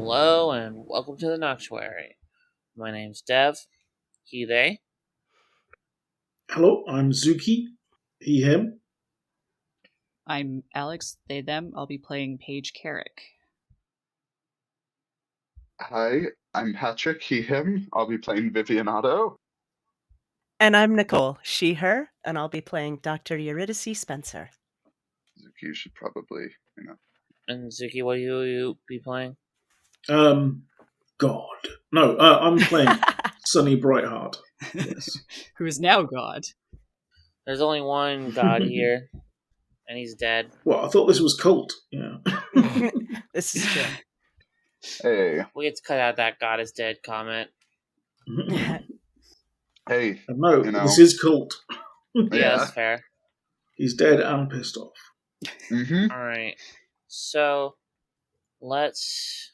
Hello and welcome to the Noctuary. My name's Dev, he, they. Hello, I'm Zuki, he, him. I'm Alex, they, them. I'll be playing Paige Carrick. Hi, I'm Patrick, he, him. I'll be playing Vivianato. And I'm Nicole, she, her, and I'll be playing Dr. Eurydice Spencer. You should probably, And Zuki, what will you be playing? God. No, I'm playing Sunny Brightheart. Yes. Who is now God. There's only one god here, and he's dead. Well, I thought this was Cult. Yeah. This is true. Hey, We get to cut out that god is dead comment. hey, No, you know. this is Cult. Yeah, that's fair. He's dead and pissed off. Mm-hmm. Alright, so let's...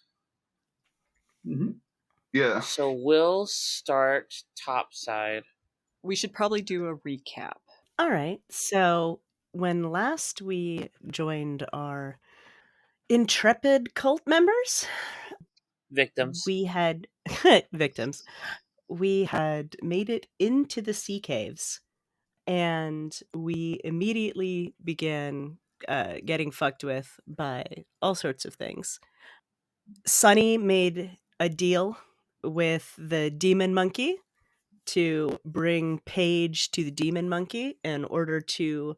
Yeah. So we'll start topside. We should probably do a recap. All right, so when last we joined our intrepid cult members, Victims. we had victims. We had made it into the sea caves, and we immediately began getting fucked with by all sorts of things. Sunny made a deal with the demon monkey to bring Paige to the demon monkey in order to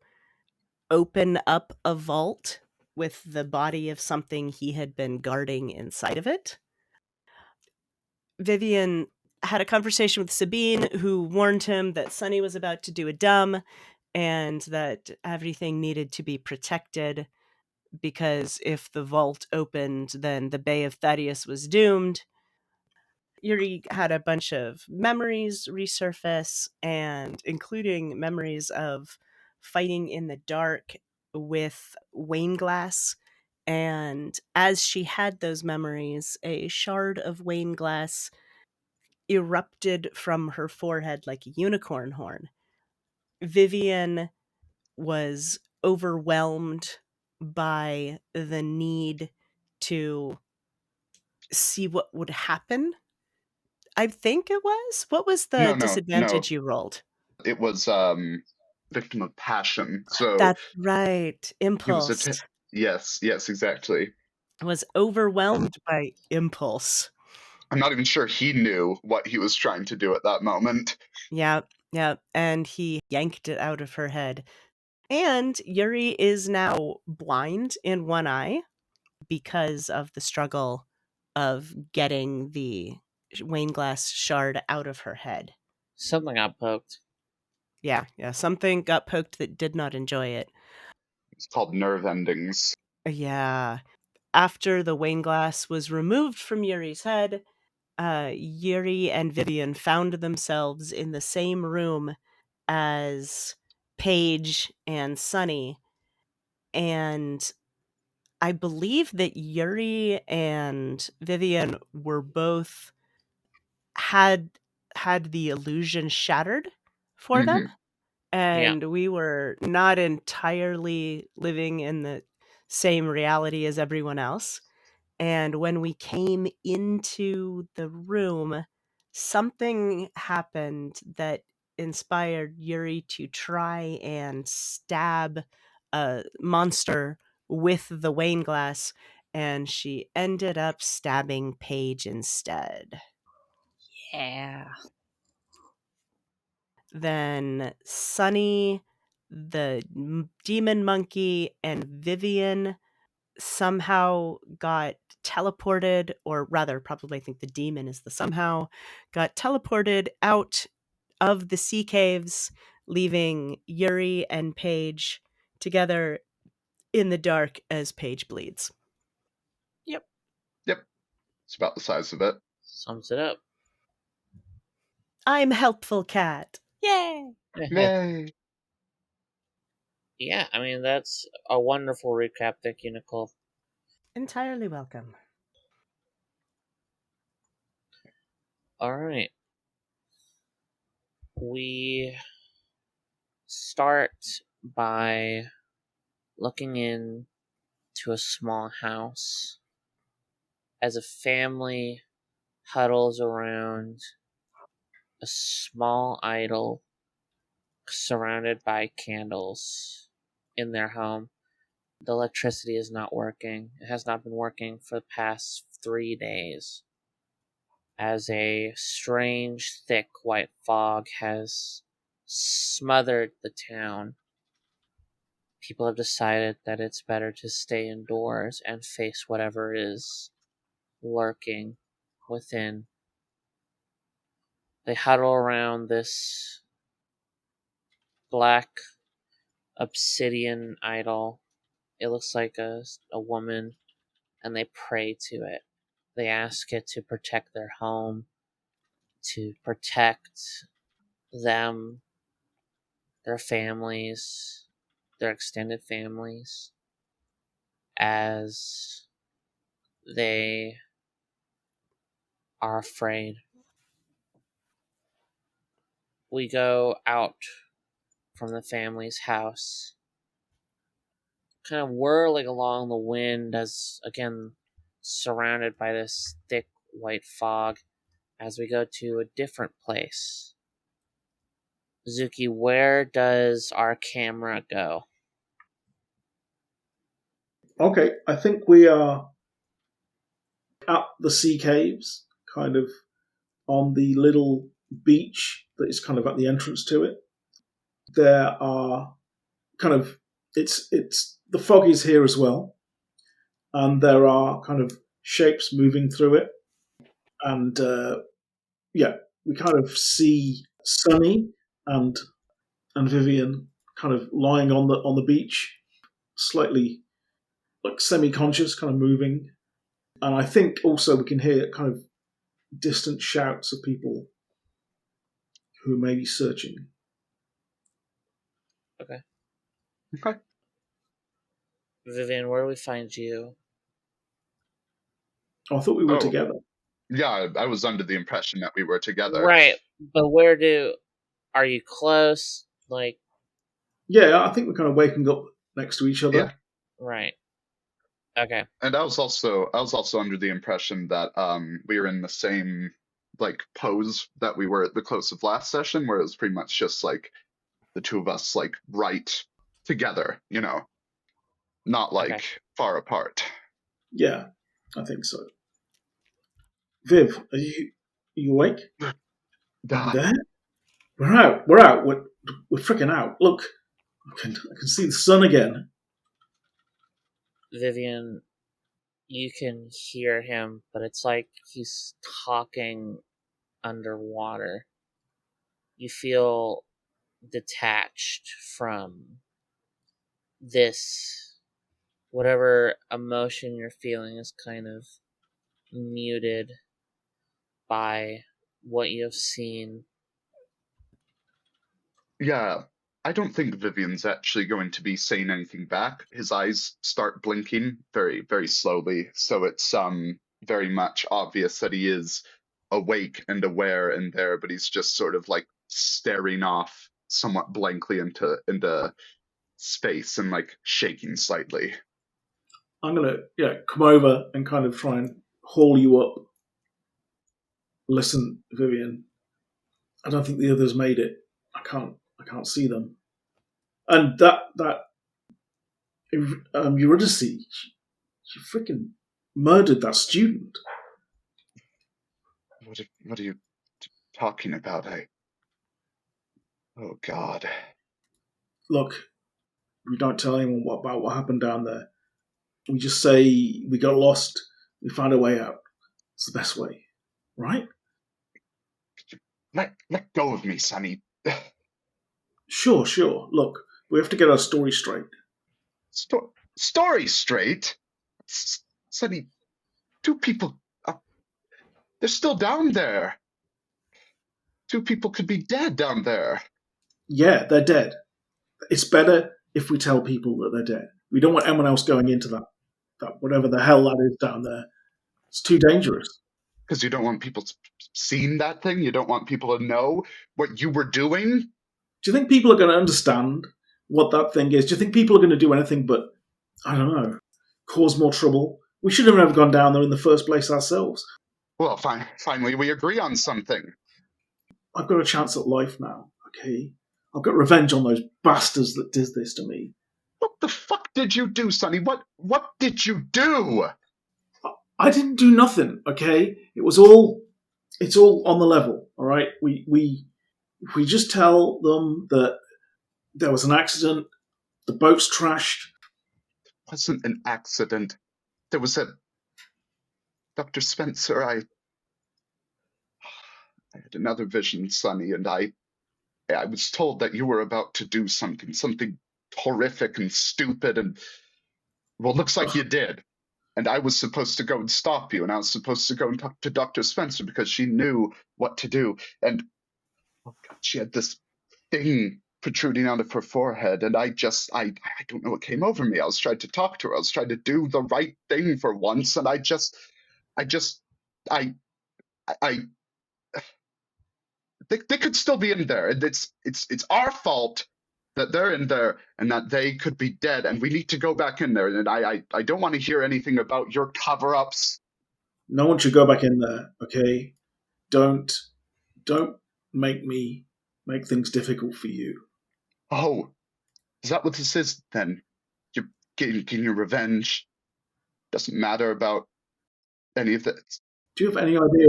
open up a vault with the body of something he had been guarding inside of it. Vivian had a conversation with Sabine, who warned him that Sunny was about to do a dumb and that everything needed to be protected because if the vault opened, then the Bay of Thaddeus was doomed. Yuri had a bunch of memories resurface, and including memories of fighting in the dark with Wayne Glass. And as she had those memories, a shard of Wayne Glass erupted from her forehead like a unicorn horn. Vivian was overwhelmed by the need to see what would happen. I think it was. What was the No. disadvantage you rolled? It was victim of passion. So That's right. he was Impulse. Yes, exactly. Was overwhelmed by impulse. I'm not even sure he knew what he was trying to do at that moment. Yeah. And he yanked it out of her head. And Yuri is now blind in one eye because of the struggle of getting the Wayne Glass shard out of her head. Something got poked. Yeah. Something got poked that did not enjoy it. It's called nerve endings. Yeah. After the Wayne Glass was removed from Yuri's head, Yuri and Vivian found themselves in the same room as Paige and Sunny. And I believe that Yuri and Vivian were both had the illusion shattered for them. And we were not entirely living in the same reality as everyone else. And when we came into the room, something happened that inspired Yuri to try and stab a monster with the Wayne Glass, and she ended up stabbing Paige instead. Yeah. Then Sunny, the demon monkey, and Vivian somehow got teleported, or rather, probably I think the demon is the somehow, got teleported out of the sea caves, leaving Yuri and Paige together in the dark as Paige bleeds. Yep. It's about the size of it. Sums it up. I'm helpful cat. Yay! Yay! Yeah, I mean, that's a wonderful recap. Thank you, Nicole. Entirely welcome. Alright. We start by looking in to a small house as a family huddles around a small idol surrounded by candles in their home. The electricity is not working. It has not been working for the past 3 days, as a strange, thick white fog has smothered the town. People have decided that it's better to stay indoors and face whatever is lurking within. They huddle around this black obsidian idol. It looks like a woman, and they pray to it. They ask it to protect their home, to protect them, their families, their extended families, as they are afraid. We go out from the family's house, kind of whirling along the wind as, again, surrounded by this thick white fog, as we go to a different place. Zuki, where does our camera go? Okay, I think we are at the sea caves, kind of on the little beach that is kind of at the entrance to it. There are kind of it's the fog is here as well, and there are kind of shapes moving through it, and we kind of see Sunny and Vivian kind of lying on the beach, slightly like semi-conscious, kind of moving, and I think also we can hear kind of distant shouts of people who may be searching. Okay. Okay. Vivian, where do we find you? Oh, I thought we were Oh. together. Yeah, I was under the impression that we were together. Right, but are you close? Like, Yeah, I think we're kind of waking up next to each other. Yeah. right. Okay. And I was also under the impression that we were in the same like pose that we were at the close of last session, where it was pretty much just like the two of us like right together, you know, not like Okay. far apart. Yeah, I think so. Viv, are you awake? Duh. There? We're out. We're freaking out. Look, I can see the sun again. Vivian, you can hear him, but it's like he's talking underwater. You feel detached from this. Whatever emotion you're feeling is kind of muted by what you have seen. Yeah, I don't think Vivian's actually going to be saying anything back. His eyes start blinking very, very slowly, so it's very much obvious that he is awake and aware and there, but he's just sort of like staring off somewhat blankly into space and like shaking slightly. I'm gonna come over and kind of try and haul you up. Listen, Vivian, I don't think the others made it. I can't see them. And that Eurydice, she freaking murdered that student. What are you talking about? Oh God. Look, we don't tell anyone about what happened down there. We just say we got lost, we found a way out. It's the best way, right? Let go of me, Sonny. Sure. Look, we have to get our story straight. Story straight? Sonny, two people, they're still down there. Two people could be dead down there. Yeah, they're dead. It's better if we tell people that they're dead. We don't want anyone else going into that whatever the hell that is down there. It's too dangerous. Because you don't want people seeing that thing? You don't want people to know what you were doing? Do you think people are going to understand what that thing is? Do you think people are going to do anything but, I don't know, cause more trouble? We should have never gone down there in the first place ourselves. Well, finally we agree on something. I've got a chance at life now, okay? I've got revenge on those bastards that did this to me. What the fuck did you do, Sonny? What did you do? I didn't do nothing, okay? It's all on the level, all right? We just tell them that there was an accident, the boat's trashed. It wasn't an accident. There was a Dr. Spencer, I had another vision, Sonny, and I was told that you were about to do something horrific and stupid, and well, looks like you did. And I was supposed to go and stop you, and I was supposed to go and talk to Dr. Spencer because she knew what to do. And oh God, she had this thing protruding out of her forehead, and I don't know what came over me. I was trying to talk to her. I was trying to do the right thing for once, and I they could still be in there, and it's our fault that they're in there and that they could be dead, and we need to go back in there. And I don't want to hear anything about your cover-ups. No one should go back in there, okay? Don't make me make things difficult for you. Oh, is that what this is then? You're getting your revenge. Doesn't matter about any of this. Do you have any idea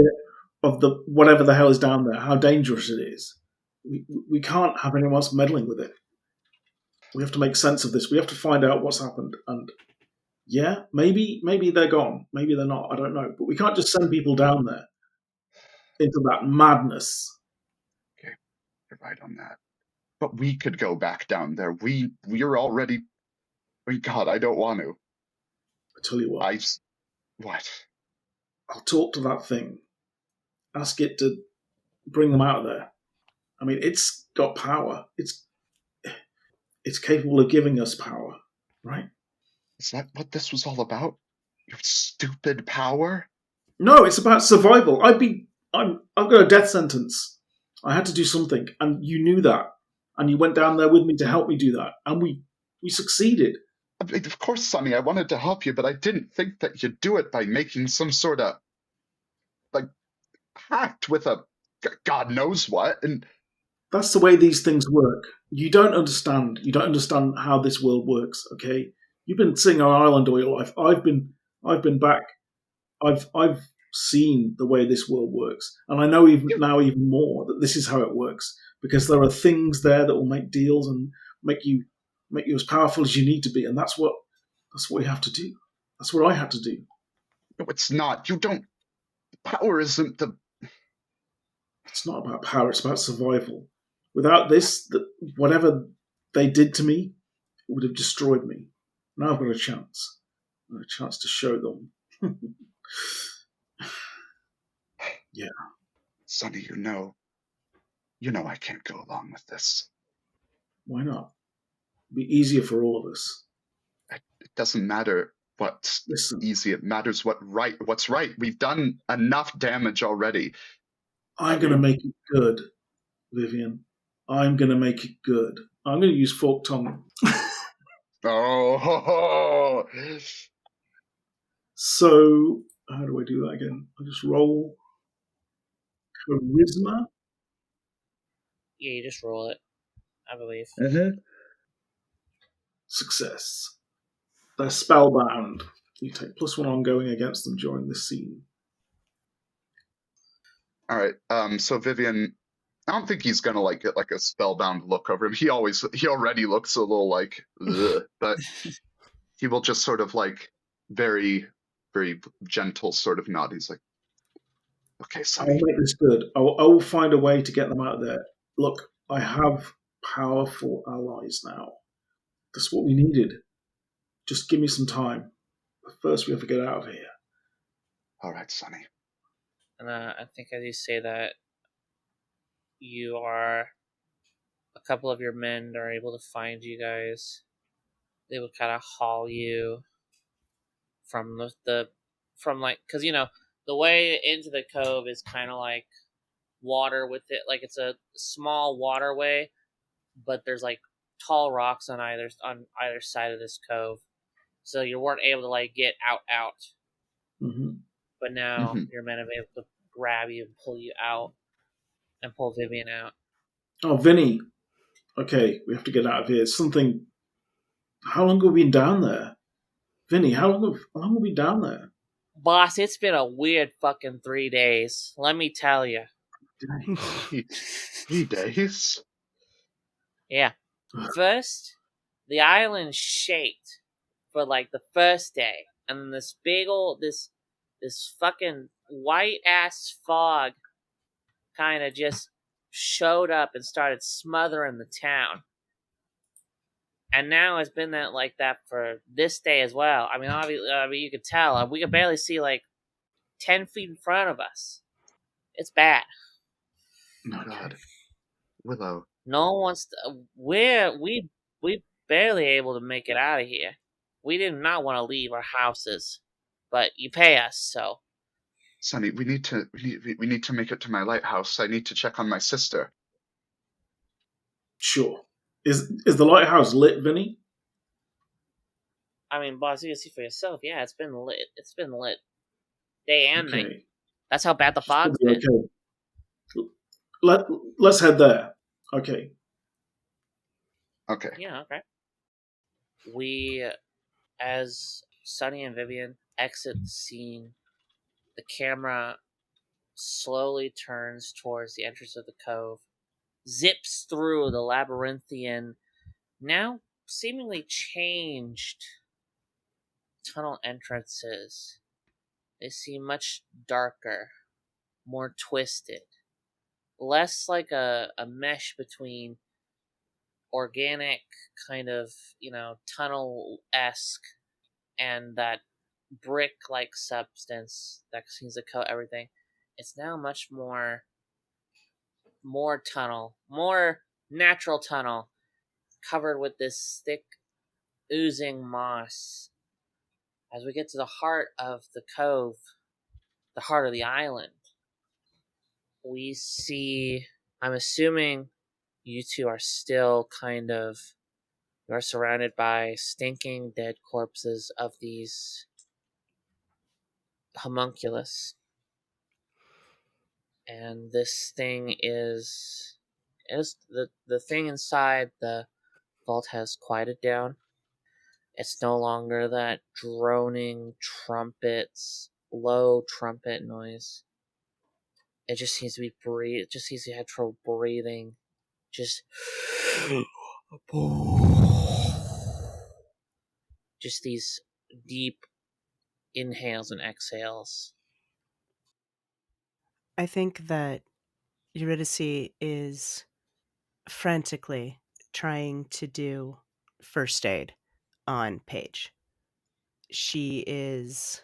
of the whatever the hell is down there, how dangerous it is? We can't have anyone else meddling with it. We have to make sense of this. We have to find out what's happened. And yeah, maybe they're gone. Maybe they're not. I don't know. But we can't just send people down there into that madness. Okay, you're right on that. But we could go back down there. We're already. God, I don't want to. I tell you what. What? I'll talk to that thing. Ask it to bring them out of there. I mean, it's got power. It's capable of giving us power, right? Is that what this was all about? Your stupid power? No, it's about survival. I've got a death sentence. I had to do something, and you knew that, and you went down there with me to help me do that, and we succeeded. Of course, Sonny, I wanted to help you, but I didn't think that you'd do it by making some sort of pact with a God knows what. And that's the way these things work. You don't understand. You don't understand how this world works. Okay, you've been sitting on an island all your life. I've been back. I've seen the way this world works, and I know even more that this is how it works, because there are things there that will make deals and make you as powerful as you need to be, and that's what you have to do. That's what I had to do. No, it's not. You don't. Power isn't the. It's not about power. It's about survival. Without this, whatever they did to me would have destroyed me. Now I've got a chance. I've got a chance to show them. Yeah. Sonny, you know I can't go along with this. Why not? It'd be easier for all of us. It doesn't matter what's easy. It matters what's right. We've done enough damage already. I'm going to make it good, Vivian. I'm going to make it good. I'm going to use fork tongue. Oh. So, how do I do that again? I just roll charisma. Yeah, you just roll it, I believe. Mm-hmm. Success. They're spellbound. You take +1 ongoing against them during this scene. All right. So Vivian, I don't think he's gonna get a spellbound look over him. He already looks a little ugh, but he will just sort of very, very gentle sort of nod. He's like, okay, Sonny. I'll make this good. I will find a way to get them out of there. Look, I have powerful allies now. That's what we needed. Just give me some time. But first, we have to get out of here. All right, Sonny. And I think as you say that, a couple of your men are able to find you guys. They will kind of haul you from because the way into the cove is kind of like water with it, like it's a small waterway, but there's tall rocks on either side of this cove, so you weren't able to get out. Mm-hmm. but now your men have been able to grab you and pull you out and pull Vivian out. Oh, Vinny. Okay, we have to get out of here. Something. How long have we been down there? Vinny, how long have we been down there? Boss, it's been a weird fucking 3 days. Let me tell you. 3 days? Yeah. First, the island shaked for like the first day, and then this big old this fucking white ass fog kind of just showed up and started smothering the town. And now it's been like that for this day as well. I mean, obviously, you could tell we could barely see like 10 feet in front of us. It's bad. Oh, God. Willow. No one wants to. We barely able to make it out of here. We did not want to leave our houses, but you pay us, so Sonny, we need to make it to my lighthouse. I need to check on my sister. Sure. Is the lighthouse lit, Vinny? I mean, boss, you can see for yourself. Yeah, it's been lit. It's been lit day and night. Okay. That's how bad the fog's been. Okay. Let's head there. Okay. Okay. Yeah, okay. We, as Sunny and Vivian exit the scene, the camera slowly turns towards the entrance of the cove, zips through the labyrinthian, now seemingly changed tunnel entrances. They seem much darker, more twisted, less like a mesh between organic kind of, tunnel-esque and that brick-like substance that seems to coat everything. It's now much more tunnel, more natural tunnel, covered with this thick, oozing moss. As we get to the heart of the cove, the heart of the island, we see, I'm assuming you two are still you are surrounded by stinking dead corpses of these homunculus. And this thing is the thing inside the vault has quieted down. It's no longer that droning low trumpet noise. It just seems to be it just seems to have trouble breathing. Just these deep inhales and exhales. I think that Eurydice is frantically trying to do first aid on Paige. She has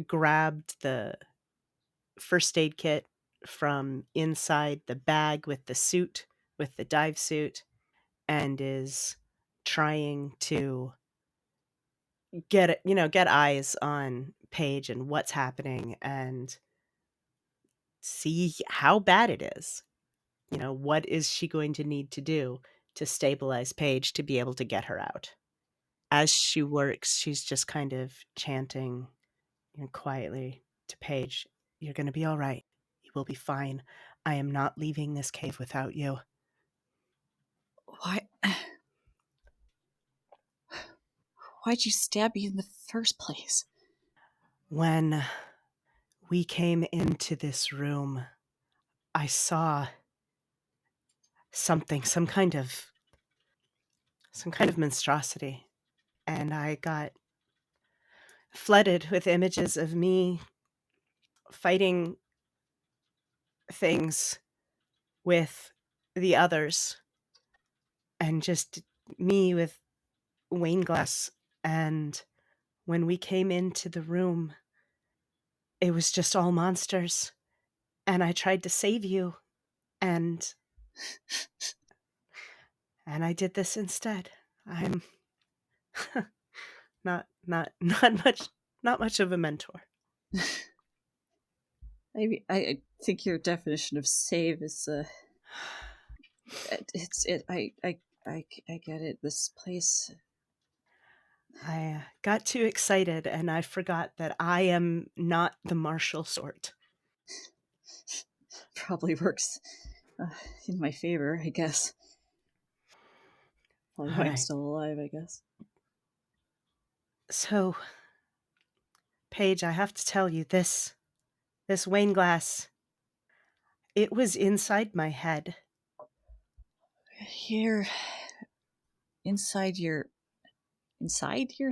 grabbed the first aid kit from inside the bag with with the dive suit, and is trying to get eyes on Paige and what's happening and see how bad it is. What is she going to need to do to stabilize Paige to be able to get her out? As she works, she's just kind of chanting quietly to Paige, "You're going to be all right. You will be fine. I am not leaving this cave without you." Why? Why'd you stab me in the first place? When we came into this room, I saw something, some kind of monstrosity, and I got flooded with images of me fighting things with the others, and just me with Wayne glass. And when we came into the room, it was just all monsters, and I tried to save you, and I did this instead. I'm not much of a mentor. I think your definition of save is I get it. This place, I got too excited and I forgot that I am not the martial sort. Probably works in my favor, I guess. Probably why I'm Alright. still alive, I guess. So, Paige, I have to tell you, this Wayne glass, it was inside my head. Here, inside your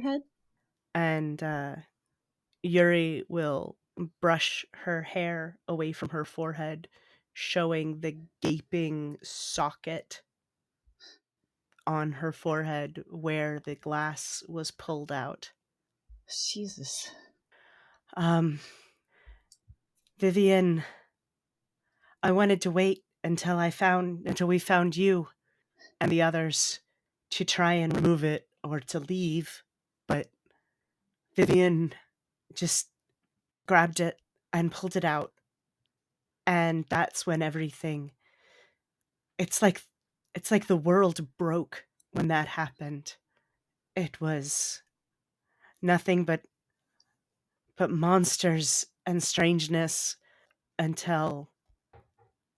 head? And Yuri will brush her hair away from her forehead, showing the gaping socket on her forehead where the glass was pulled out. Jesus. Vivian, I wanted to wait until we found you and the others to try and remove it or to leave, but Vivian just grabbed it and pulled it out. And that's when everything, it's like the world broke when that happened. It was nothing but monsters and strangeness until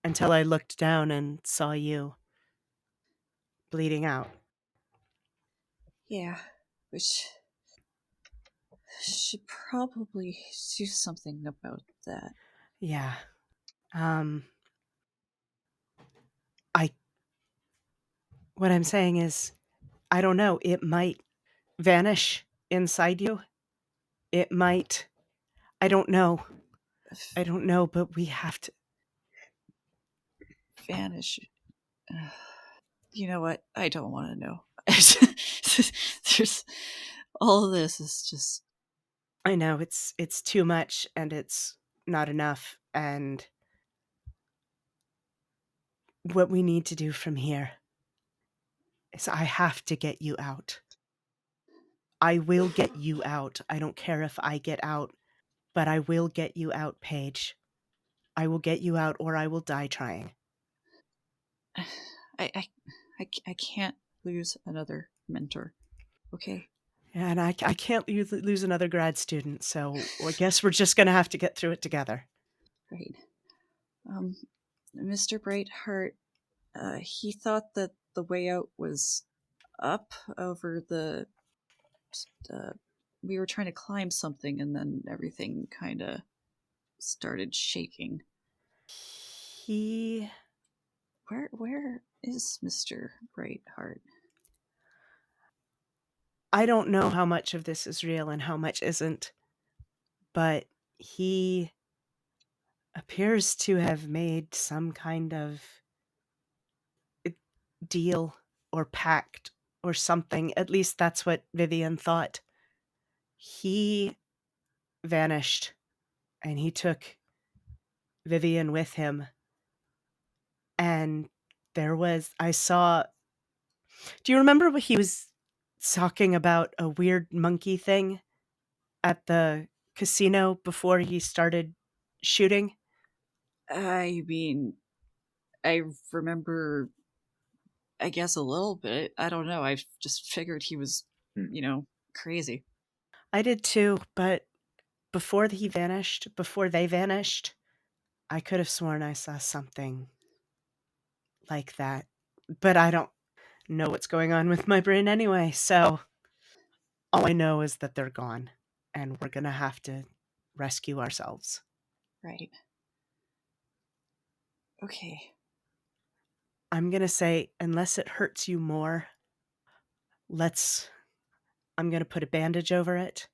I looked down and saw you bleeding out. Yeah, which should probably do something about that. Yeah. What I'm saying is, I don't know, it might vanish inside you. It might, I don't know, but we have to. Vanish. You know what? I don't want to know. There's all of this is just. I know it's too much and it's not enough. And what we need to do from here is I have to get you out. I will get you out. I don't care if I get out, but I will get you out, Paige. I will get you out or I will die trying. I can't lose another mentor. Okay. And I can't lose another grad student, so I guess we're just going to have to get through it together. Right. Mr. Brightheart, he thought that the way out was up over the. We were trying to climb something, and then everything kind of started shaking. Where is Mr. Brightheart? I don't know how much of this is real and how much isn't, but he appears to have made some kind of deal or pact or something. At least that's what Vivian thought. He vanished and he took Vivian with him. And I saw, do you remember what he was talking about, a weird monkey thing at the casino before he started shooting? I mean, I remember, I guess, a little bit. I don't know. I just figured he was, crazy. I did too, but before they vanished, I could have sworn I saw something like that. But I don't know what's going on with my brain anyway, so all I know is that they're gone, and we're gonna have to rescue ourselves. Right. Okay. I'm gonna say, unless it hurts you more, I'm gonna put a bandage over it,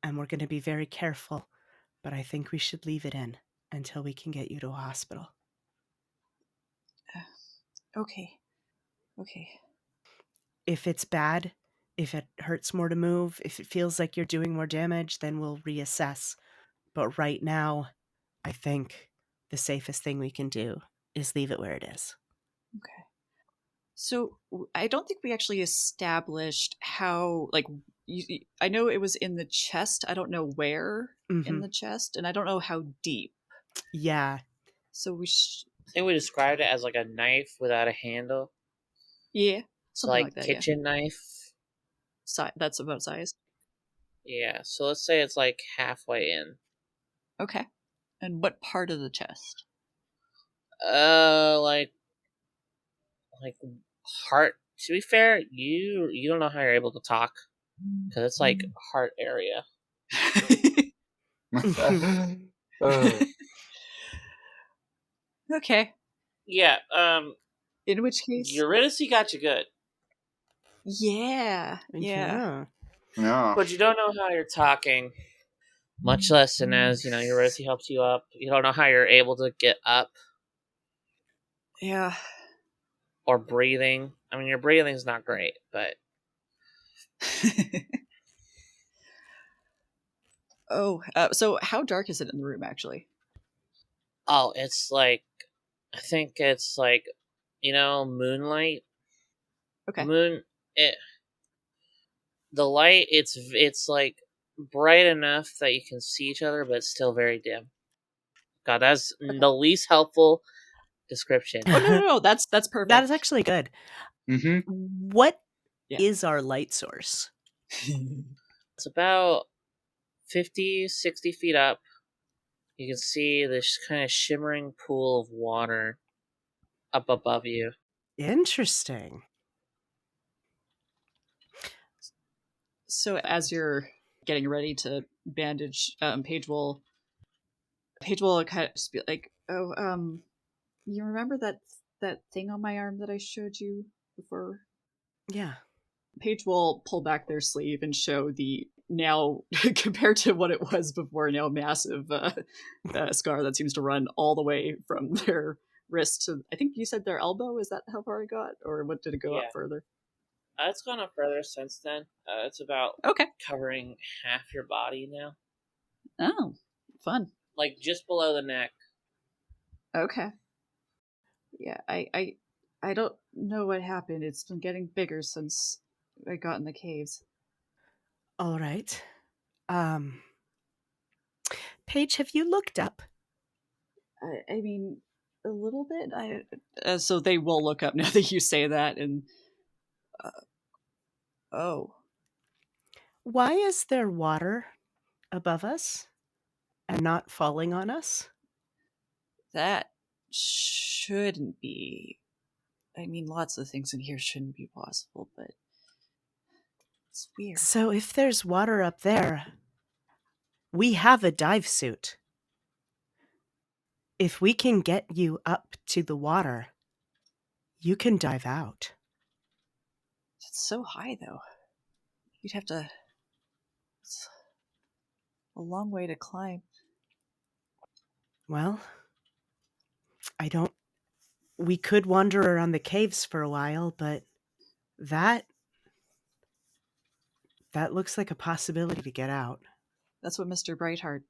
and we're gonna be very careful, but I think we should leave it in until we can get you to a hospital. Okay. If it's bad, if it hurts more to move, if it feels like you're doing more damage, then we'll reassess. But right now, I think the safest thing we can do is leave it where it is. Okay. So I don't think we actually established how, I know it was in the chest. I don't know where in the chest, and I don't know how deep. Yeah. So I think we described it as like a knife without a handle. Yeah. Something like that, kitchen knife. that's about size. Yeah, so let's say it's like halfway in. Okay. And what part of the chest? Like heart. To be fair, you don't know how you're able to talk because it's like heart area. Okay. Yeah. In which case, Eurydice got you good, yeah. Yeah. Yeah. but you don't know how you're talking. Much less than as Eurydice helps you up. You don't know how you're able to get up Yeah. or breathing. I mean, your breathing's not great, but So how dark is it in the room, actually? it's like I think it's like moonlight. Okay. The light it's like bright enough that you can see each other, but it's still very dim. God, that's the least helpful description. Oh, no. That's perfect. That is actually good. Mm-hmm. What Yeah. is our light source? It's about 50, 60 feet up. You can see this kind of shimmering pool of water up above you. Interesting. So as you're getting ready to bandage, Paige will kind of just be like, "Oh, you remember that thing on my arm that I showed you before?" Yeah. Paige will pull back their sleeve and show the now, compared to what it was before, now massive scar that seems to run all the way from their wrist to, I think you said their elbow. Is that how far it got, or what did it go up Yeah. further? It's gone up further since then. It's about Okay. covering half your body now. Oh, fun. Like just below the neck. Okay. Yeah, I don't know what happened. It's been getting bigger since I got in the caves. All right. Paige, have you looked up? I mean, a little bit. So they will look up now that you say that, and oh, Why is there water above us and not falling on us? that shouldn't be. I mean, lots of things in here shouldn't be possible, but it's weird. So if there's water up there, we have a dive suit. If we can get you up to the water, you can dive out. It's so high, though. You'd have to. It's a long way to climb. Well, we could wander around the caves for a while, but that looks like a possibility to get out. That's what Mr. Brightheart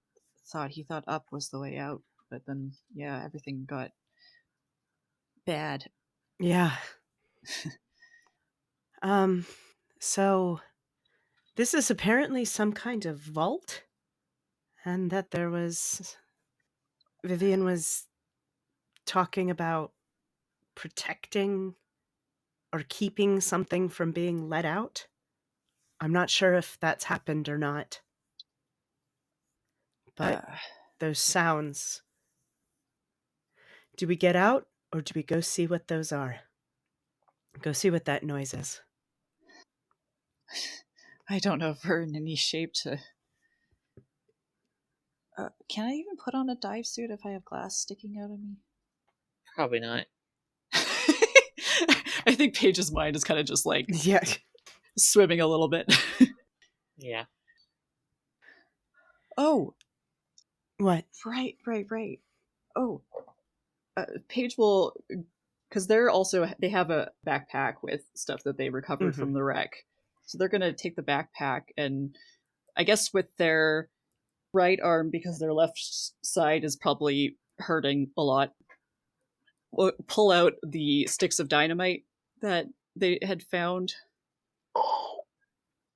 thought. He thought up was the way out, but then, yeah, everything got bad. Yeah. So this is apparently some kind of vault, and that Vivian was talking about protecting or keeping something from being let out. I'm not sure if that's happened or not, but those sounds. Do we get out or do we go see what those are? Go see what that noise is. I don't know if we're in any shape to. Can I even put on a dive suit if I have glass sticking out of me? Probably not. I think Paige's mind is kind of just like Yeah. swimming a little bit. Yeah. Oh, What? right. Oh, Paige will, because they have a backpack with stuff that they recovered from the wreck. So they're gonna take the backpack and, I guess with their right arm, because their left side is probably hurting a lot, pull out the sticks of dynamite that they had found.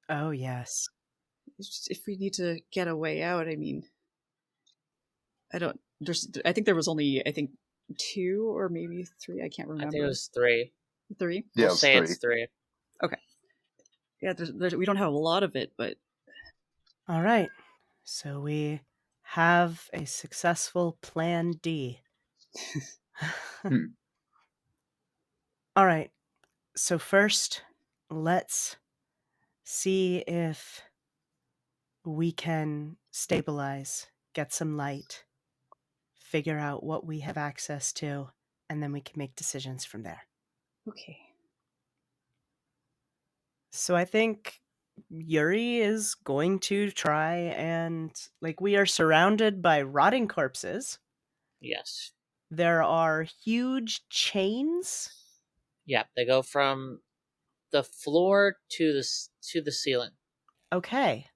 Oh, yes. If we need to get a way out, I mean, I think there was only, 2 or maybe 3. I can't remember. I think it was 3. 3? Yeah, We'll it was say 3. it's 3. Okay. Yeah, we don't have a lot of it, but All right. So we have a successful plan D. All right. So first, let's see if we can stabilize, get some light, figure out what we have access to, and then we can make decisions from there. okay. So I think Yuri is going to try and, like, we are surrounded by rotting corpses. Yes. There are huge chains. Yeah, they go from the floor to the ceiling. Okay.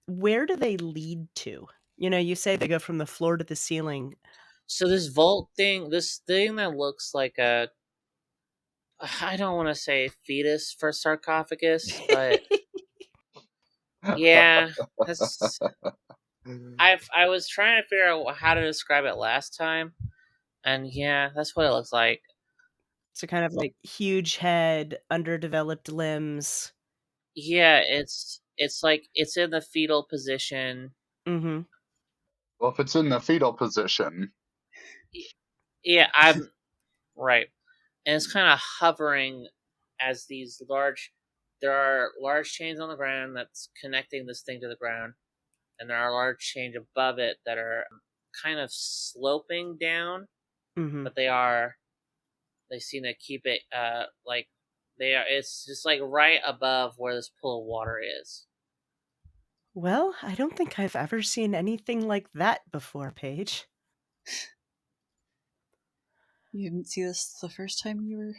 Where do they lead to? You say they go from the floor to the ceiling. So this vault thing, this thing that looks like a, I don't want to say fetus for sarcophagus, but yeah, that's. I was trying to figure out how to describe it last time, and yeah, that's what it looks like. So kind of like huge head, underdeveloped limbs. Yeah, it's like it's in the fetal position. Mm-hmm. Well, if it's in the fetal position, Yeah, I'm right, and it's kind of hovering as these large. There are large chains on the ground that's connecting this thing to the ground, and there are large chains above it that are kind of sloping down, Mm-hmm. but they seem to keep it like they are. It's just like right above where this pool of water is. Well, I don't think I've ever seen anything like that before, Paige. You didn't see this the first time you were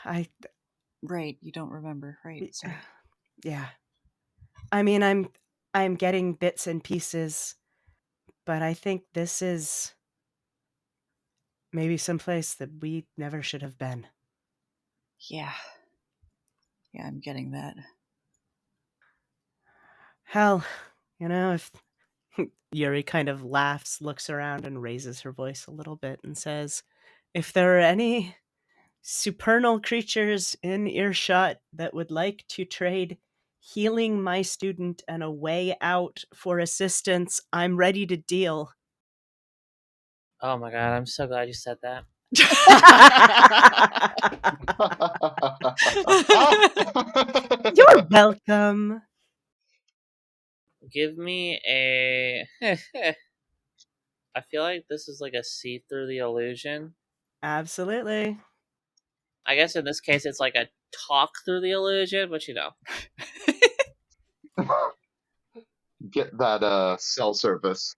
I right. You don't remember, right? Sorry. Yeah. I mean, I'm getting bits and pieces, but I think this is maybe someplace that we never should have been. Yeah. Yeah, I'm getting that. Hell, if Yuri kind of laughs, looks around, and raises her voice a little bit and says, if there are any supernal creatures in earshot that would like to trade healing my student and a way out for assistance, I'm ready to deal. Oh my god, I'm so glad you said that. You're welcome. Give me a. I feel like this is like a see through the illusion. Absolutely. I guess in this case it's like a talk through the illusion, but get that cell service.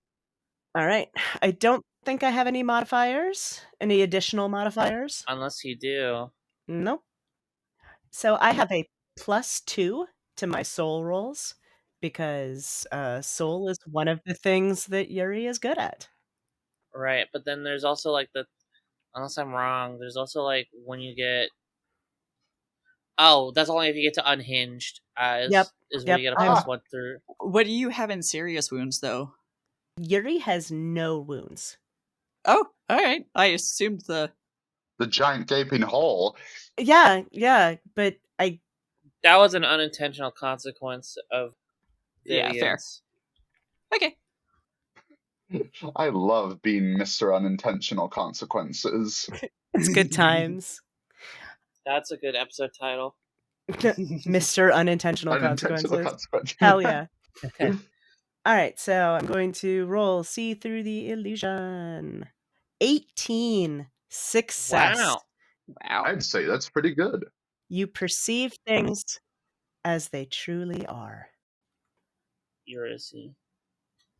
All right. I don't think I have any modifiers. Any additional modifiers? Unless you do. Nope. So I have a +2 to my soul rolls because soul is one of the things that Yuri is good at. Right, but then there's also like unless I'm wrong, there's also like when you get. Oh, that's only if you get to unhinged. Yep. Is where Yep. you get a +1 through. What do you have in serious wounds, though? Yuri has no wounds. Oh, all right. I assumed the giant gaping hole. Yeah, but That was an unintentional consequence of Vivian's. Yeah, fair. Okay. I love being Mr. Unintentional Consequences. it's good times. That's a good episode title. Mr. Unintentional Consequences. Hell yeah. All right, so I'm going to roll see through the illusion. 18. Success. Wow. I'd say that's pretty good. You perceive things as they truly are. Eurydice.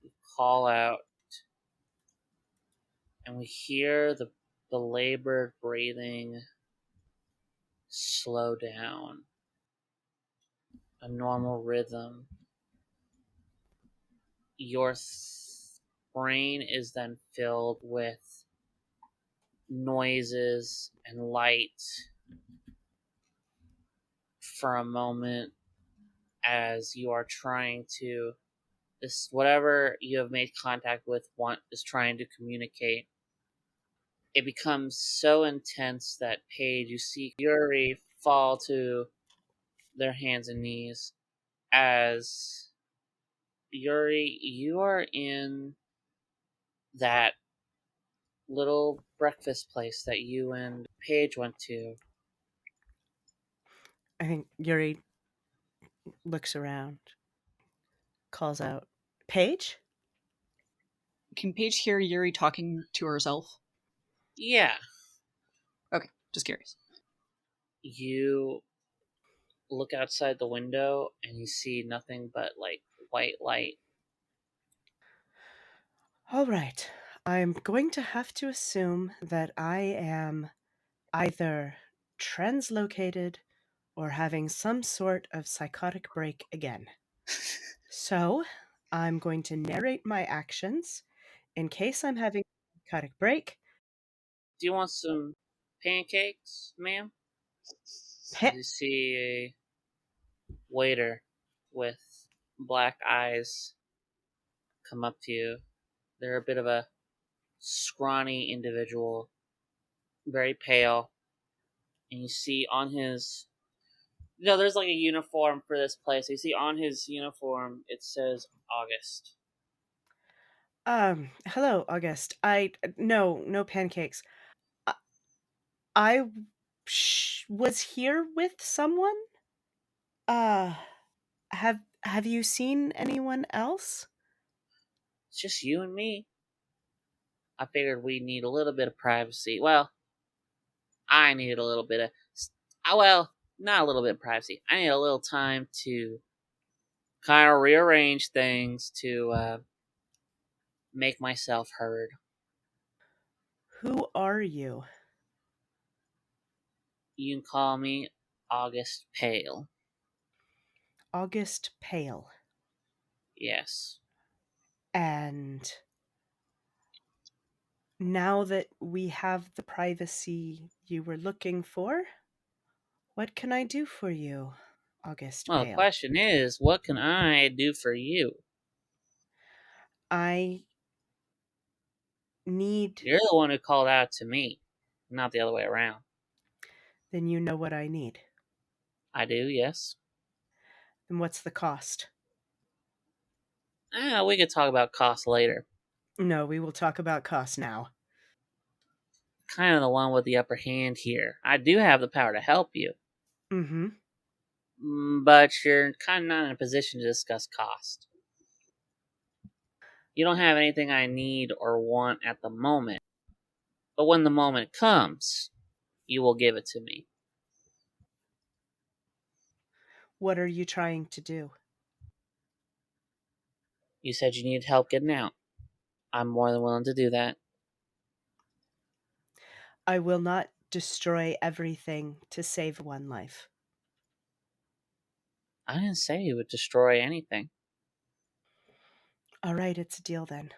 We call out, and we hear the labored breathing slow down. A normal rhythm. Your brain is then filled with noises and light for a moment as you are trying to this whatever you have made contact with is trying to communicate. It becomes so intense that Paige, you see Yuri fall to their hands and knees as Yuri, you are in that little breakfast place that you and Paige went to. I think Yuri looks around, calls out, Paige? Can Paige hear Yuri talking to herself? Yeah. Okay, just curious. You look outside the window and you see nothing but like white light. All right. I'm going to have to assume that I am either translocated or having some sort of psychotic break again. So, I'm going to narrate my actions in case I'm having a psychotic break. Do you want some pancakes, ma'am? You see a waiter with black eyes come up to you. They're a bit of a scrawny individual, very pale, and you see on his there's like a uniform for this place. You see on his uniform it says August. Hello, August. No pancakes. I, I was here with someone. Uh, have you seen anyone else? It's just you and me. I figured we need a little bit of privacy. Well, I needed a little bit of not a little bit of privacy. I need a little time to kind of rearrange things to make myself heard. Who are you? You can call me August Pale. August Pale. Yes. And now that we have the privacy you were looking for, what can I do for you, August Well, the Pale? question is, what can I do for you? I need. You're the one who called out to me, not the other way around. Then you know what I need. I do, yes. Then what's the cost? We could talk about cost later. No, we will talk about cost now. Kind of the one with the upper hand here. I do have the power to help you. Mm-hmm. But you're kind of not in a position to discuss cost. You don't have anything I need or want at the moment. But when the moment comes, you will give it to me. What are you trying to do? You said you needed help getting out. I'm more than willing to do that. I will not destroy everything to save one life. I didn't say you would destroy anything. All right, it's a deal then.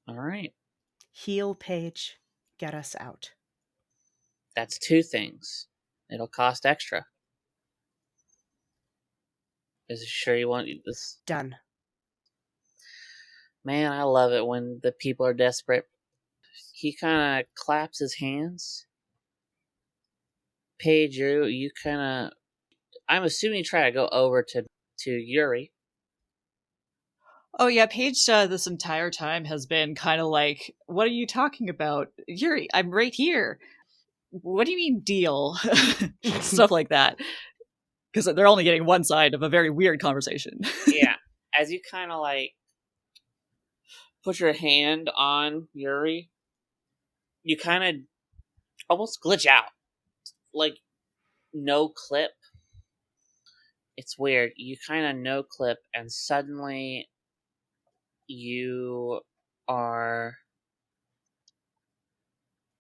All right. Heal Paige, get us out. That's two things. It'll cost extra. Is you sure you want this? Done. Man, I love it when the people are desperate. He kind of claps his hands. Paige, you kind of. I'm assuming you try to go over to Yuri. Oh yeah, Paige this entire time has been kind of like, what are you talking about? Yuri, I'm right here. What do you mean deal? Stuff like that. Because they're only getting one side of a very weird conversation. Yeah. As you kind of like put your hand on Yuri, you kind of almost glitch out. Like, no clip. It's weird. You kind of no clip, and suddenly you are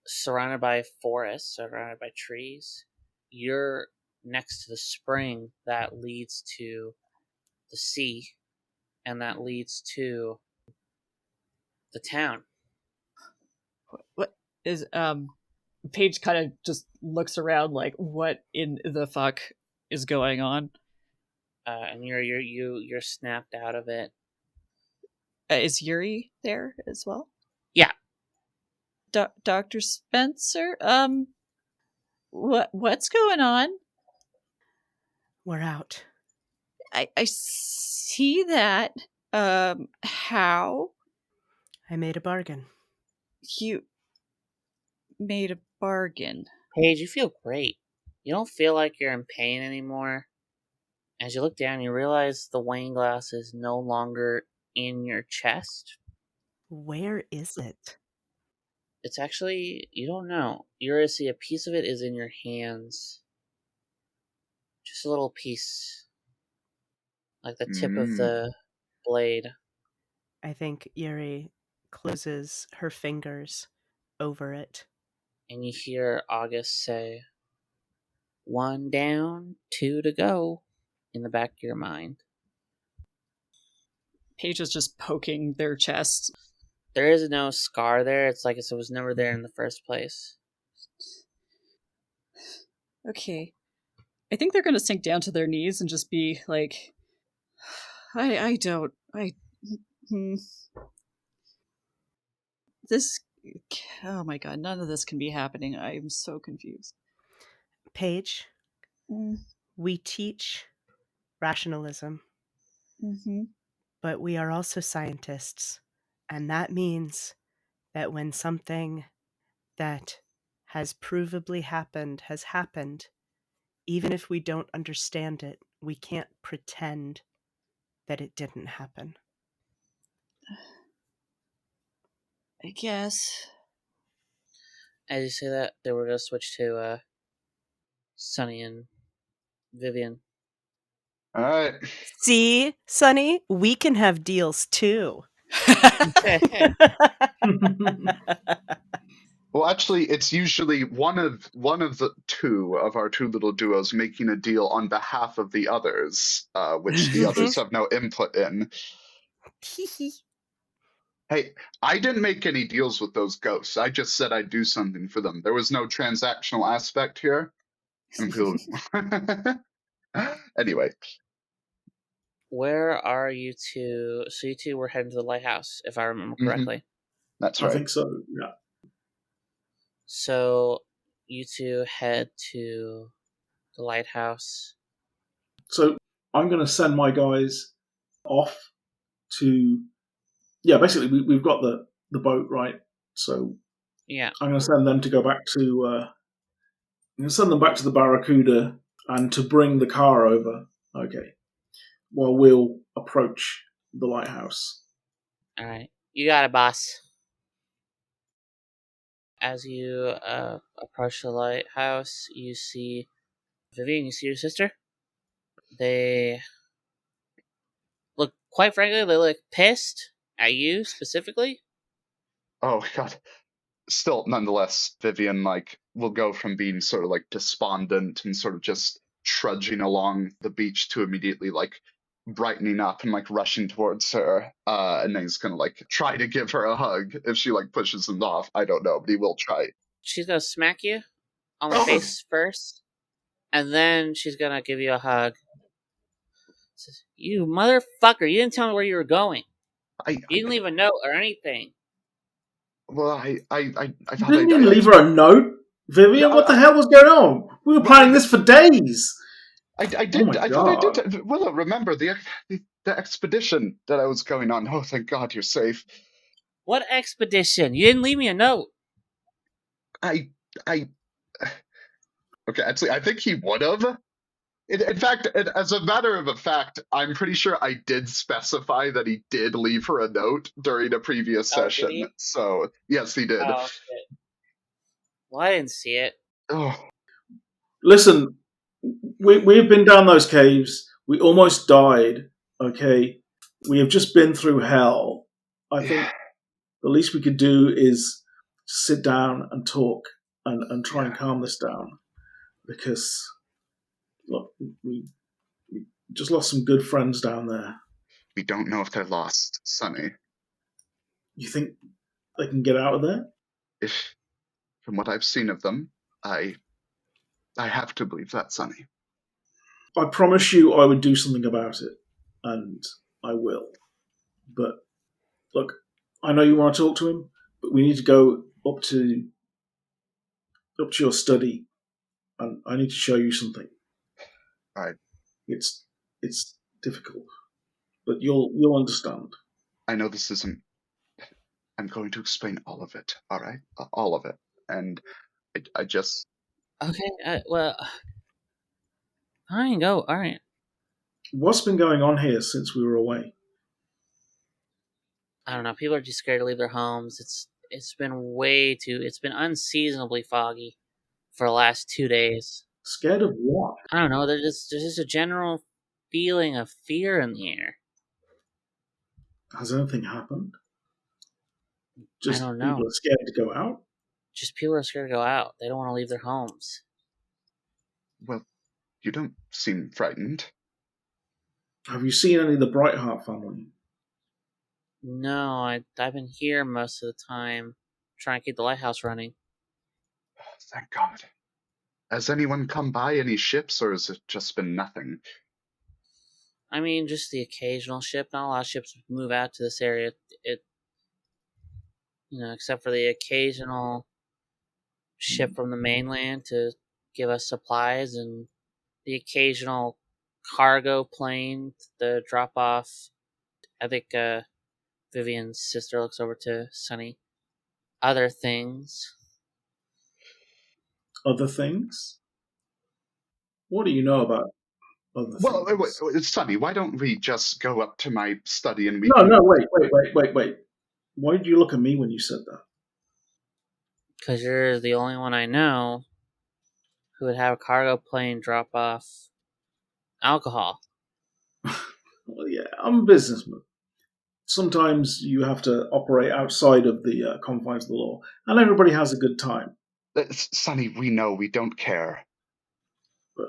surrounded by forests, surrounded by trees. You're next to the spring that leads to the sea, and that leads to the town. What is Paige kind of just looks around like, what in the fuck is going on? And you're snapped out of it. Is Yuri there as well? Yeah. Dr. Spencer? What's going on? We're out. I see that. How I made a bargain. you made a bargain? Paige, you feel great. You don't feel like you're in pain anymore. As you look down, you realize the wine glass is no longer in your chest. Where is it? It's actually, you don't know. You're going to see a piece of it is in your hands. Just a little piece. Like the tip of the blade. I think Yuri closes her fingers over it. And you hear August say, 1 down, 2 to go, in the back of your mind. Paige is just poking their chest. There is no scar there. It's like it was never there in the first place. Okay. I think they're going to sink down to their knees and just be like, this, oh my god, none of this can be happening. I am so confused. Paige, we teach rationalism, but we are also scientists. And that means that when something that has provably happened has happened, even if we don't understand it, we can't pretend that it didn't happen. I guess. As you say that, they were going to switch to Sunny and Vivian. All right. See, Sonny, we can have deals too. Well, actually, it's usually one of the two of our two little duos making a deal on behalf of the others, which the others have no input in. Hey, I didn't make any deals with those ghosts. I just said I'd do something for them. There was no transactional aspect here. Anyway. Where are you two? So you two were heading to the lighthouse, if I remember correctly. That's I right. think so, yeah. So you two head to the lighthouse. So I'm going to send my guys off to... Yeah, basically, we've got the boat, right? So Yeah. I'm going to send them to go back to... I'm going to send them back to the Barracuda and to bring the car over, okay, while we'll approach the lighthouse. All right. You got it, boss. As you approach the lighthouse, you see Vivian, you see your sister. They look, quite frankly, they look pissed at you specifically. Oh, God. Still, nonetheless, Vivian, will go from being sort of, despondent and sort of just trudging along the beach to immediately, brightening up and, rushing towards her. And then he's gonna, try to give her a hug. If she, pushes him off, I don't know, but he will try. She's gonna smack you on the face first, and then she's gonna give you a hug. Says, "You motherfucker! You didn't tell me where you were going. You didn't leave a note or anything." Well, I thought Didn't you leave her a note, Vivian? Yeah, what the hell was going on? We were planning this for days. I did. Oh my I thought I God. did. Willow, remember the expedition that I was going on. Oh, thank God you're safe. What expedition? You didn't leave me a note. Okay, actually, I think he would have. In fact, as a matter of a fact, I'm pretty sure I did specify that he did leave her a note during a previous session. Did he? So, yes, he did. Oh, shit. Well, I didn't see it. Oh. Listen, we've been down those caves. We almost died, okay? We have just been through hell. I think the least we could do is sit down and talk and try and calm this down. Because, look, we just lost some good friends down there. We don't know if they're lost, Sonny. You think they can get out of there? If, from what I've seen of them, I have to believe that, Sonny. I promise you I would do something about it, and I will. But, look, I know you want to talk to him, but we need to go up to your study, and I need to show you something. All right. It's difficult, but you'll understand. I know this isn't. I'm going to explain all of it. All right, all of it, and I just. Okay, well, fine, go. All right. What's been going on here since we were away? I don't know. People are just scared to leave their homes. It's been it's been unseasonably foggy for the last 2 days. Scared of what? I don't know. There's just a general feeling of fear in the air. Has anything happened? I Just don't know. people are scared to go out? Just people are scared to go out. They don't want to leave their homes. Well, you don't seem frightened. Have you seen any of the Brightheart family? No, I've been here most of the time, trying to keep the lighthouse running. Oh, thank God. Has anyone come by any ships, or has it just been nothing? I mean, just the occasional ship. Not a lot of ships move out to this area. Except for the occasional ship from the mainland to give us supplies, and the occasional cargo plane to drop off. I think Vivian's sister looks over to Sunny. Other things. Other things? What do you know about other Well, things? Sonny, why don't we just go up to my study and we No, can. wait. Why did you look at me when you said that? Because you're the only one I know who would have a cargo plane drop off alcohol. Well, yeah, I'm a businessman. Sometimes you have to operate outside of the confines of the law, and everybody has a good time. Sonny, we know we don't care. But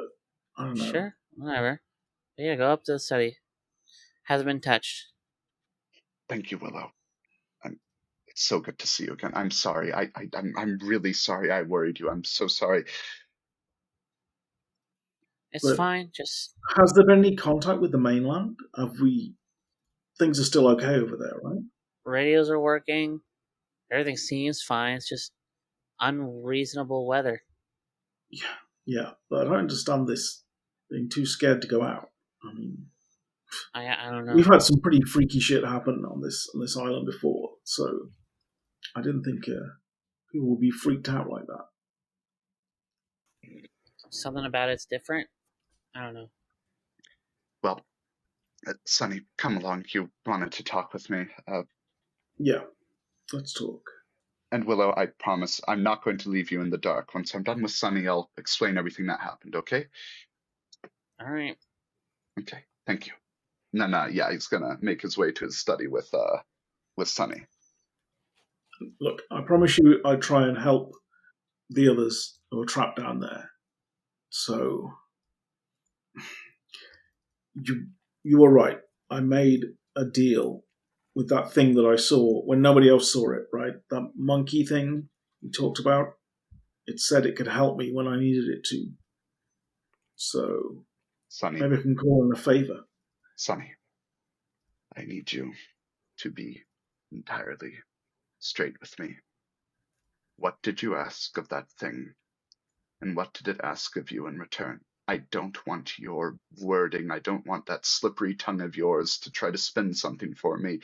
I don't know. Sure, whatever. But yeah, go up to the study. Hasn't been touched. Thank you, Willow. It's so good to see you again. I'm sorry. I'm really sorry I worried you. I'm so sorry. It's But fine. Just has there been any contact with the mainland? Things are still okay over there, right? radios are working. Everything seems fine. It's just unreasonable weather. Yeah, but I don't understand this being too scared to go out. I mean, I don't know. we've had some pretty freaky shit happen on this island before, so I didn't think people would be freaked out like that. Something about it's different. I don't know. Well, Sonny, come along. You wanted to talk with me. Yeah, let's talk. And Willow, I promise I'm not going to leave you in the dark. Once I'm done with Sonny, I'll explain everything that happened, okay? All right. Okay, thank you. And then, yeah, he's gonna make his way to his study with Sonny. Look, I promise you I'd try and help the others who are trapped down there. So, you were right. I made a deal with that thing that I saw when nobody else saw it, right? That monkey thing you talked about. It said it could help me when I needed it to. So, Sonny, maybe I can call in a favor. Sonny, I need you to be entirely straight with me. What did you ask of that thing? And what did it ask of you in return? I don't want your wording. I don't want that slippery tongue of yours to try to spin something for me.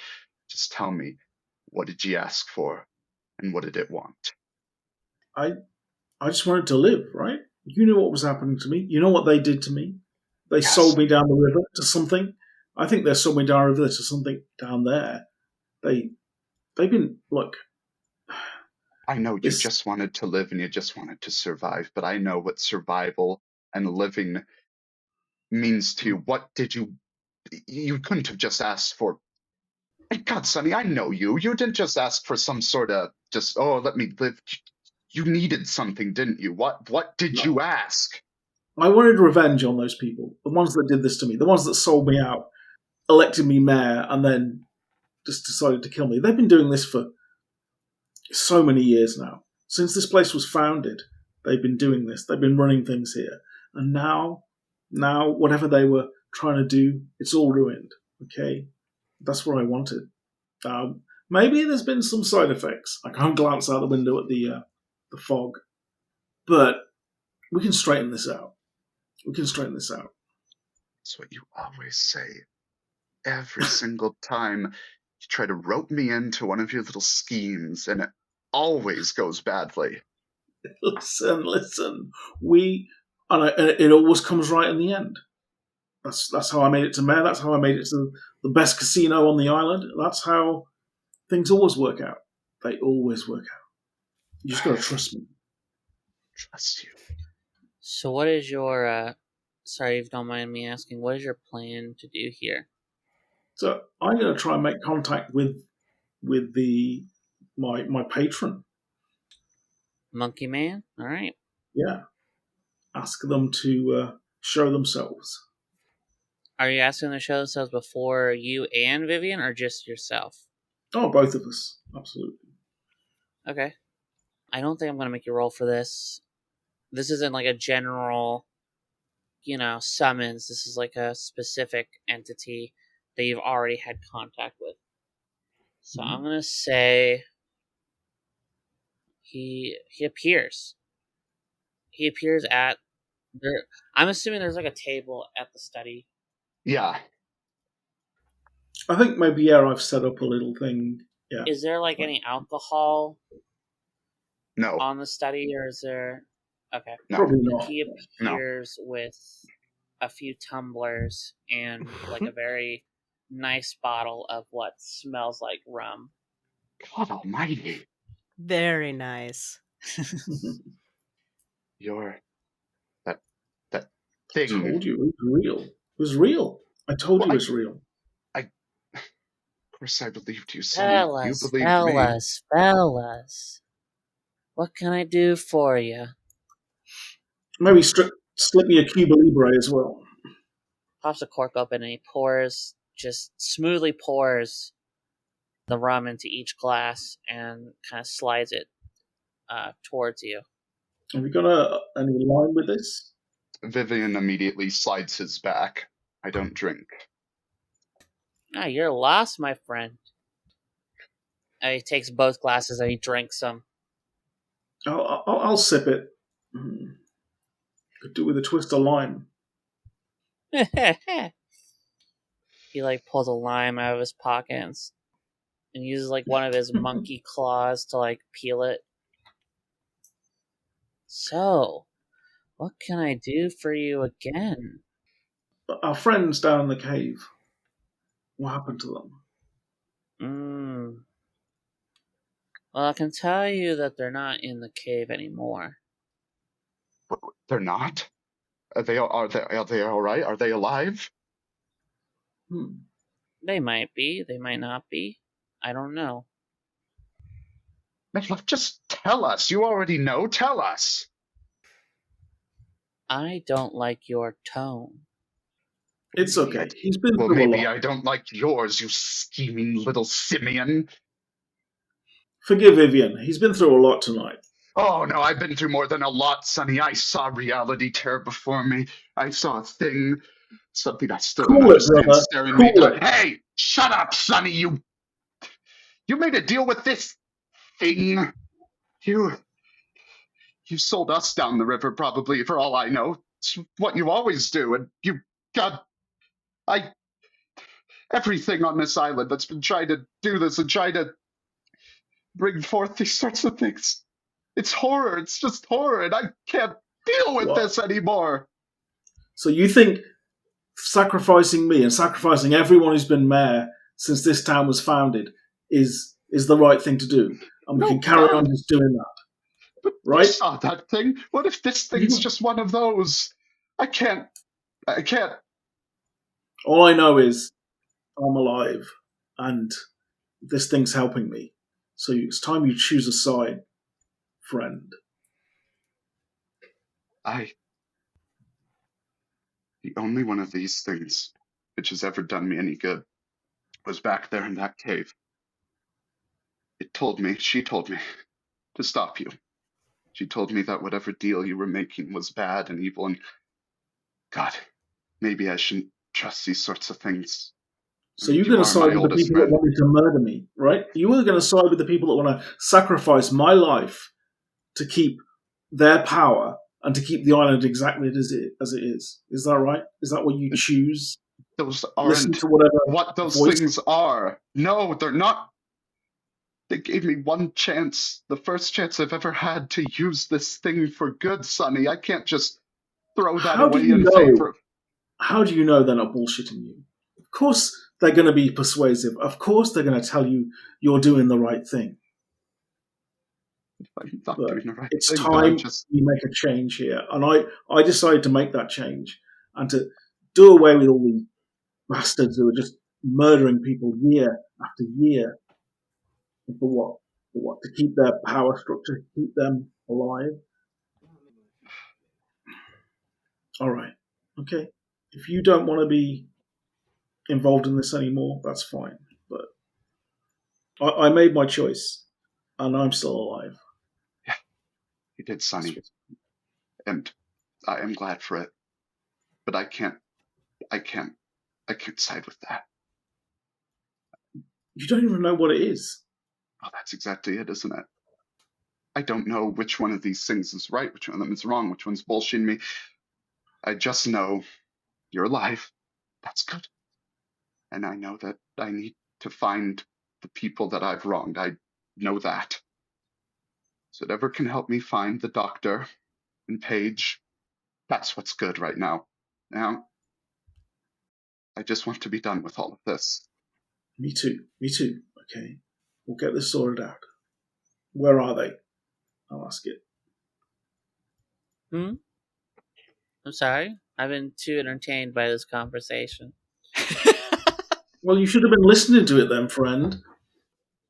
Just tell me, what did you ask for? And what did it want? I just wanted to live, right? You knew what was happening to me. You know what they did to me. They Yes. sold me down the river to something. I think they sold me down the river to something down there. They've been, look. I know you just wanted to live and you just wanted to survive, but I know what survival and living means to you. What did you couldn't have just asked for. God, Sonny, I know you. You didn't just ask for some sort of let me live. You needed something, didn't you? What did you ask? I wanted revenge on those people, the ones that did this to me, the ones that sold me out, elected me mayor, and then just decided to kill me. They've been doing this for so many years now. Since this place was founded, they've been doing this. They've been running things here. And now, whatever they were trying to do, it's all ruined. Okay? That's what I wanted. Maybe there's been some side effects. I can't glance out the window at the fog. But we can straighten this out. That's what you always say. Every single time you try to rope me into one of your little schemes, and it always goes badly. Listen. It always comes right in the end. That's how I made it to mayor. That's how I made it to the best casino on the island. That's how things always work out. They always work out. You just gotta trust me. Trust you. So what is your, sorry if you don't mind me asking, what is your plan to do here? So I'm gonna try and make contact with my patron. Monkey Man? Alright. Yeah, ask them to show themselves. Are you asking them to show themselves before you and Vivian, or just yourself? Oh, both of us, absolutely. Okay. I don't think I'm gonna make you roll for this. This isn't like a general, summons. This is like a specific entity that you've already had contact with. So I'm gonna say he appears. He appears at there. I'm assuming there's like a table at the study. Yeah. I think maybe I've set up a little thing. Yeah. Is there like any alcohol No. on the study, or is there? Okay. No. Probably not. He appears with a few tumblers and like a very nice bottle of what smells like rum. God almighty. Very nice. You're that I thing. told you it was real. It was real. I told you it's real. Of course I believed you, Sonny. You believed me. Fellas. What can I do for you? Maybe slip me a Cuba Libre as well. Pops the cork open and he just smoothly pours the rum into each glass and kind of slides it towards you. Have you got any line with this? Vivian immediately slides his back. I don't drink. Ah, you're lost, my friend. He takes both glasses and he drinks them. I'll sip it. Could do with a twist of lime. He like pulls a lime out of his pocket and uses like one of his monkey claws to like peel it. So, what can I do for you again? Our friends down in the cave. What happened to them? Well, I can tell you that they're not in the cave anymore. They're not? Are they all right? Are they alive? They might be. They might not be. I don't know. Just tell us. You already know. Tell us. I don't like your tone. It's okay. He's been Well, through maybe a lot. I don't like yours, you scheming little simian. Forgive Vivian. He's been through a lot tonight. Oh, no, I've been through more than a lot, Sonny. I saw reality tear before me. I saw a thing, something I still don't understand, brother. staring me down. Hey, shut up, Sonny. You made a deal with this thing. You sold us down the river, probably, for all I know. It's what you always do, and you got... everything on this island that's been trying to do this and trying to bring forth these sorts of things. It's horror. It's just horror, and I can't deal with this anymore. So you think sacrificing me and sacrificing everyone who's been mayor since this town was founded is the right thing to do, and we can carry on just doing that, but right? You saw that thing. What if this thing's just one of those? I can't. All I know is I'm alive, and this thing's helping me. So it's time you choose a side, friend. The only one of these things which has ever done me any good was back there in that cave. She told me to stop you. She told me that whatever deal you were making was bad and evil, and God, maybe I shouldn't trust these sorts of things. So you're going to side with the people that wanted to murder me, right? You were going to side with the people that want to sacrifice my life to keep their power and to keep the island exactly as it is. Is that right? Is that what you choose? Those Listen aren't to whatever what those voice. things are. No, they're not. They gave me one chance, the first chance I've ever had to use this thing for good, Sonny. I can't just throw that How do away you in know? favor of. How do you know they're not bullshitting you? Of course they're going to be persuasive. Of course they're going to tell you you're doing the right thing. I'm not But doing the right it's thing, then I time just. we make a change here. And I decided to make that change and to do away with all the bastards who are just murdering people year after year. And for what? For what? To keep their power structure, keep them alive. All right. Okay. If you don't want to be involved in this anymore, that's fine. But I made my choice, and I'm still alive. Yeah, you did, Sonny. And I am glad for it. But I can't side with that. You don't even know what it is. Well, that's exactly it, isn't it? I don't know which one of these things is right, which one of them is wrong, which one's bullshitting me. I just know you're alive. That's good. And I know that I need to find the people that I've wronged. I know that. So whatever can help me find the doctor and Paige, that's what's good right now. Now, I just want to be done with all of this. Me too. Me too. Okay. We'll get this sorted out. Where are they? I'll ask it. I'm sorry. I've been too entertained by this conversation. Well, you should have been listening to it then, friend.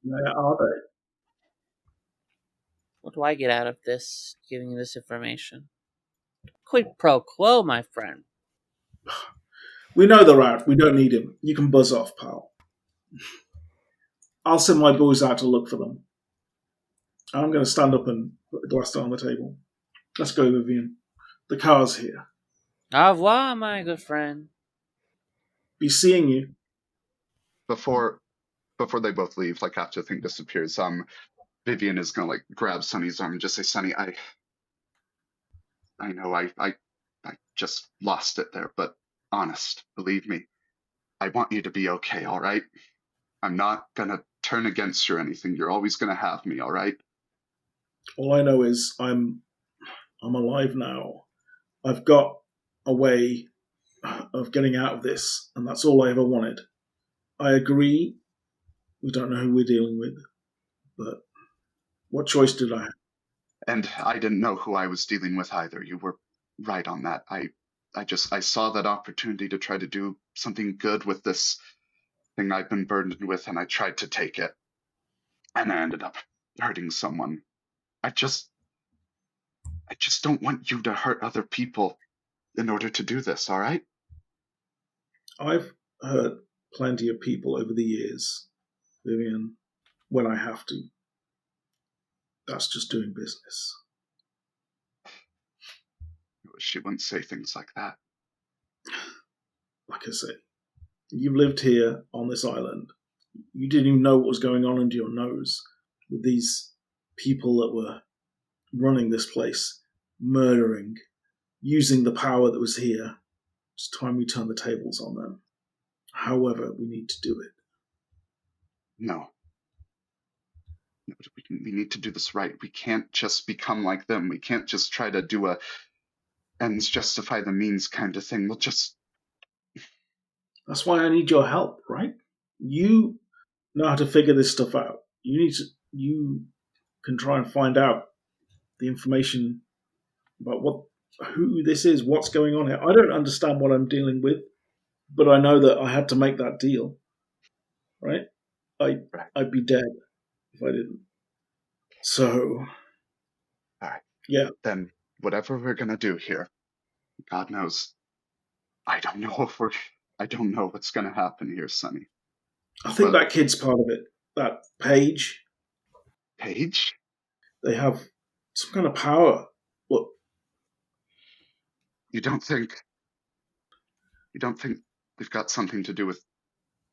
Where are they? What do I get out of this, giving you this information? Quid pro quo, my friend. We know they're out. We don't need him. You can buzz off, pal. I'll send my boys out to look for them. I'm going to stand up and put the glass down on the table. Let's go, Vivian. The car's here. Au revoir, my good friend. Be seeing you. Before they both leave, like after the thing disappears, Vivian is gonna like grab Sonny's arm and just say, Sonny, I know I just lost it there, but honest, believe me, I want you to be okay, all right? I'm not gonna turn against you or anything. You're always gonna have me, all right? All I know is I'm alive now. I've got a way of getting out of this, and that's all I ever wanted. I agree. We don't know who we're dealing with, but what choice did I have? And I didn't know who I was dealing with either. You were right on that. I saw that opportunity to try to do something good with this thing I've been burdened with, and I tried to take it. And I ended up hurting someone. I just don't want you to hurt other people in order to do this, all right? I've hurt plenty of people over the years, Vivian, when I have to. That's just doing business. I wish you wouldn't say things like that. Like I say, you've lived here on this island. You didn't even know what was going on under your nose with these people that were running this place, murdering, using the power that was here. It's time we turn the tables on them. However, we need to do it. No. We need to do this right. We can't just become like them. We can't just try to do a ends justify the means kind of thing. We'll just. That's why I need your help, right? You know how to figure this stuff out. You can try and find out the information about who this is, what's going on here. I don't understand what I'm dealing with, but I know that I had to make that deal, right? I'd be dead if I didn't. So, All right. yeah. Then whatever we're gonna do here, God knows, I don't know what's gonna happen here, Sonny. I think But that kid's part of it. That Paige, Paige? they have some kind of power. Look, You don't think they've got something to do with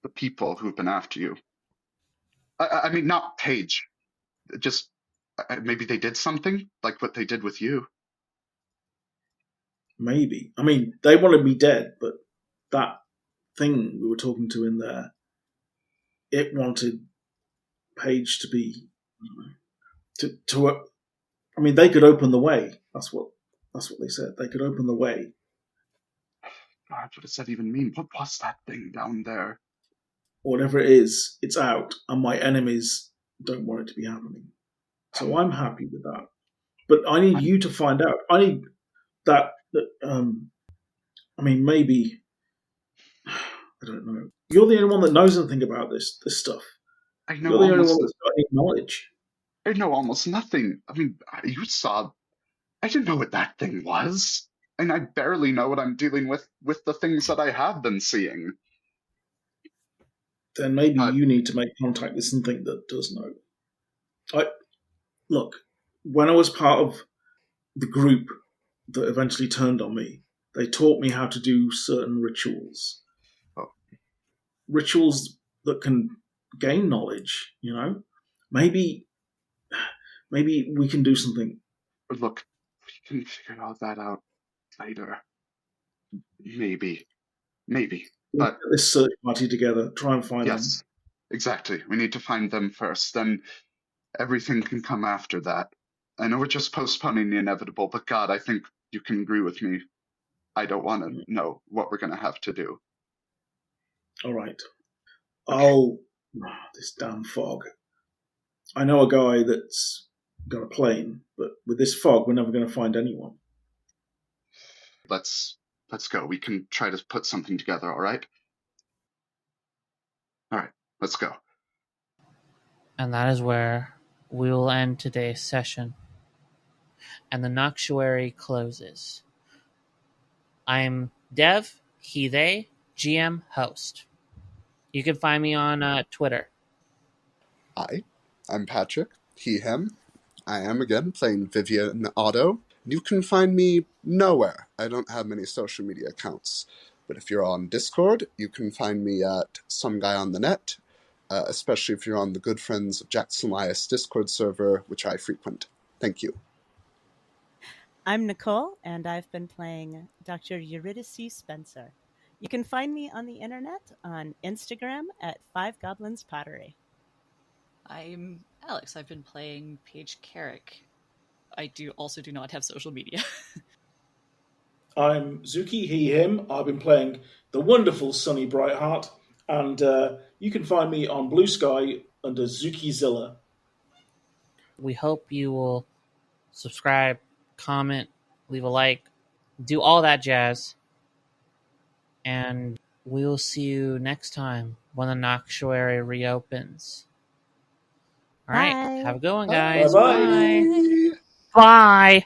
the people who've been after you? I mean, not Paige. Just maybe they did something like what they did with you. Maybe. I mean, they wanted me dead, but that thing we were talking to in there, it wanted Paige to be to. I mean, they could open the way. That's what they said. They could open the way. God, what does that even mean? What was that thing down there? Whatever it is, it's out, and my enemies don't want it to be happening. So I'm happy with that. But I need you to find out. I need that. I mean, maybe I don't know. You're the only one that knows anything about this stuff. I know You're the only one almost. that's got any knowledge. I know almost nothing. I mean, you saw. I didn't know what that thing was, and I barely know what I'm dealing with the things that I have been seeing. Then maybe you need to make contact with something that does know. Look, when I was part of the group that eventually turned on me, they taught me how to do certain rituals. Oh. Rituals that can gain knowledge, you know? Maybe we can do something. Look, we can figure all that out later. Maybe. We'll get this search party together, try and find them. Yes, exactly. We need to find them first, then everything can come after that. I know we're just postponing the inevitable, but God, I think you can agree with me. I don't want to know what we're going to have to do. All right. Okay. This damn fog. I know a guy that's got a plane, but with this fog, we're never going to find anyone. Let's go. We can try to put something together, all right? All right, let's go. And that is where we will end today's session. And the noctuary closes. I'm Dev, he, they, GM, host. You can find me on Twitter. Hi, I'm Patrick, he, him. I am again playing Vivian Otto. You can find me nowhere. I don't have many social media accounts. But if you're on Discord, you can find me at Some Guy on the Net, especially if you're on the Good Friends of Jackson Elias Discord server, which I frequent. Thank you. I'm Nicole, and I've been playing Dr. Eurydice Spencer. You can find me on the internet on Instagram at 5 Goblins Pottery. I'm Alex. I've been playing Paige Carrick. I also do not have social media. I'm Zuki, he, him. I've been playing the wonderful Sunny Brightheart, and you can find me on Blue Sky under Zukizilla. We hope you will subscribe, comment, leave a like, do all that jazz. And we will see you next time when the noctuary reopens. All right, have a good one, guys. Bye-bye. Bye. Bye.